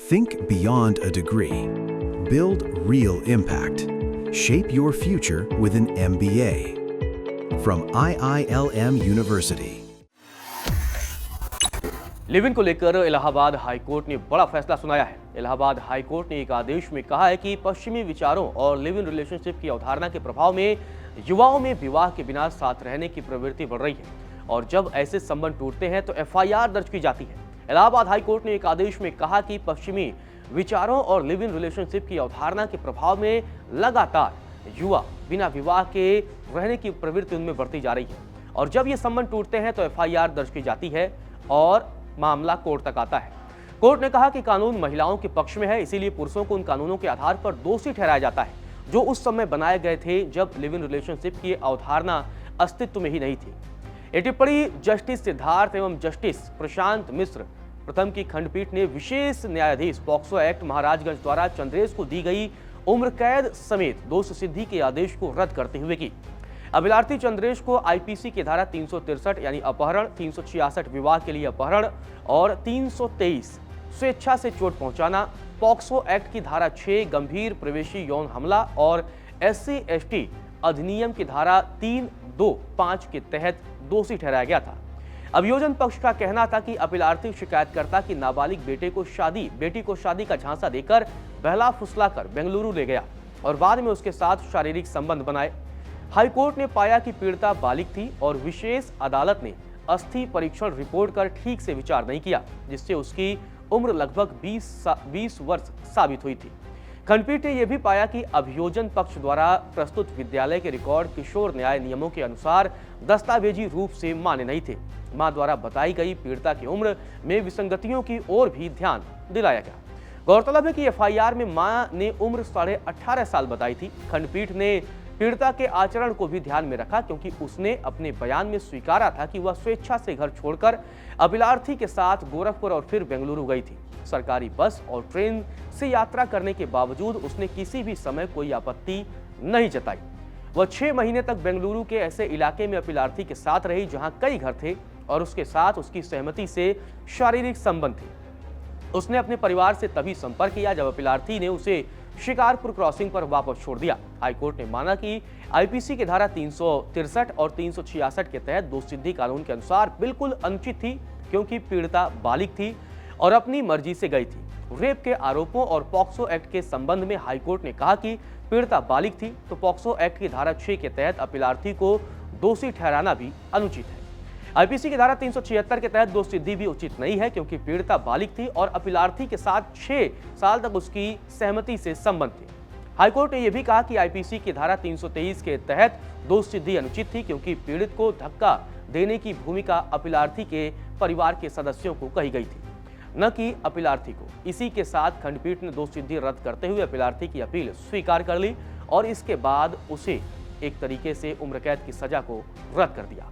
Think beyond a degree. Build real impact. Shape your future with an MBA. From IILM University. Live in को लेकर Allahabad high court ने बड़ा फैसला सुनाया है। इलाहाबाद हाईकोर्ट ने एक आदेश में कहा है कि पश्चिमी विचारों और लिव इन रिलेशनशिप की अवधारणा के प्रभाव में युवाओं में विवाह के बिना साथ रहने की प्रवृत्ति बढ़ रही है और जब ऐसे संबंध टूटते हैं तो एफआईआर दर्ज की जाती है। इलाहाबाद हाईकोर्ट ने एक आदेश में कहा कि पश्चिमी विचारों और लिव इन रिलेशनशिप की अवधारणा के प्रभाव में लगातार युवा बिना विवाह के रहने की प्रवृत्ति उनमें बढ़ती जा रही है और जब ये संबंध टूटते हैं तो एफआईआर दर्ज की जाती है और मामला कोर्ट तक आता है। कोर्ट ने कहा कि कानून महिलाओं के पक्ष में है, इसीलिए पुरुषों को उन कानूनों के आधार पर दोषी ठहराया जाता है जो उस समय बनाए गए थे जब लिव इन रिलेशनशिप की अवधारणा अस्तित्व में ही नहीं थी। ये टिप्पणी जस्टिस सिद्धार्थ एवं जस्टिस प्रशांत मिश्र प्रथम की खंडपीठ ने विशेष न्यायाधीश पॉक्सो एक्ट महाराजगंज द्वारा चंद्रेश को दी गई उम्र कैद समेत दोष सिद्धि के आदेश को रद्द करते हुए की। अभिलाषी चंद्रेश को आईपीसी की धारा 363 यानी अपहरण, 366 विवाह के लिए अपहरण और 323 स्वेच्छा से चोट पहुंचाना, पॉक्सो एक्ट की धारा 6 गंभीर प्रवेशी यौन हमला और SC/ST अधिनियम की धारा 325 के तहत दोषी ठहराया गया था। अभियोजन पक्ष का कहना था कि अपीलार्थी शिकायतकर्ता की नाबालिग बेटी को शादी का झांसा देकर बहला फुसलाकर बेंगलुरु ले गया और बाद में उसके साथ शारीरिक संबंध बनाए। हाईकोर्ट ने पाया कि पीड़िता बालिग थी और विशेष अदालत ने अस्थि परीक्षण रिपोर्ट कर ठीक से विचार नहीं किया, जिससे उसकी उम्र लगभग 20 वर्ष साबित हुई थी। खंडपीठ ने यह भी पाया कि अभियोजन पक्ष द्वारा प्रस्तुत विद्यालय के रिकॉर्ड किशोर न्याय नियमों के अनुसार दस्तावेजी रूप से मान्य नहीं थे। मां द्वारा बताई गई पीड़िता की उम्र में विसंगतियों की ओर भी ध्यान दिलाया गया। गौरतलब है कि एफआईआर में मां ने उम्र 18.5 साल बताई थी। खंडपीठ ने पीड़िता के आचरण को भी ध्यान में रखा क्योंकि उसने अपने बयान में स्वीकारा था कि वह स्वेच्छा से घर छोड़कर अभिलाषी के साथ गोरखपुर और फिर बेंगलुरु गई थी। सरकारी बस और ट्रेन से यात्रा करने के बावजूद उसने किसी भी समय कोई आपत्ति नहीं जताई। वह 6 महीने तक बेंगलुरु के ऐसे इलाके में अभिलाषी के साथ रही जहां कई घर थे और उसके साथ उसकी सहमति से शारीरिक संबंध थे। उसने अपने परिवार से तभी संपर्क किया जब अभिलाषी ने उसे शिकारपुर क्रॉसिंग पर वापस छोड़ दिया। हाईकोर्ट ने माना कि आईपीसी की धारा 363 और 366 के तहत दोष सिद्धि कानून के अनुसार बिल्कुल अनुचित थी क्योंकि पीड़िता बालिग थी और अपनी मर्जी से गई थी। रेप के आरोपों और पॉक्सो एक्ट के संबंध में हाईकोर्ट ने कहा कि पीड़िता बालिग थी तो पॉक्सो एक्ट की धारा 6 के तहत अपीलार्थी को दोषी ठहराना भी अनुचित है। आईपीसी की धारा 376 के तहत दोष सिद्धि भी उचित नहीं है क्योंकि पीड़िता बालिग थी और अपीलार्थी के साथ 6 साल तक उसकी सहमति से संबंध थे। हाईकोर्ट ने यह भी कहा कि आईपीसी की धारा 323 के तहत दोष सिद्धि अनुचित थी क्योंकि पीड़ित को धक्का देने की भूमिका अपीलार्थी के परिवार के सदस्यों को कही गई थी, न कि अपीलार्थी को। इसी के साथ खंडपीठ ने दोष सिद्धि रद्द करते हुए अपीलार्थी की अपील स्वीकार कर ली और इसके बाद उसे एक तरीके से उम्र कैद की सजा को रद्द कर दिया।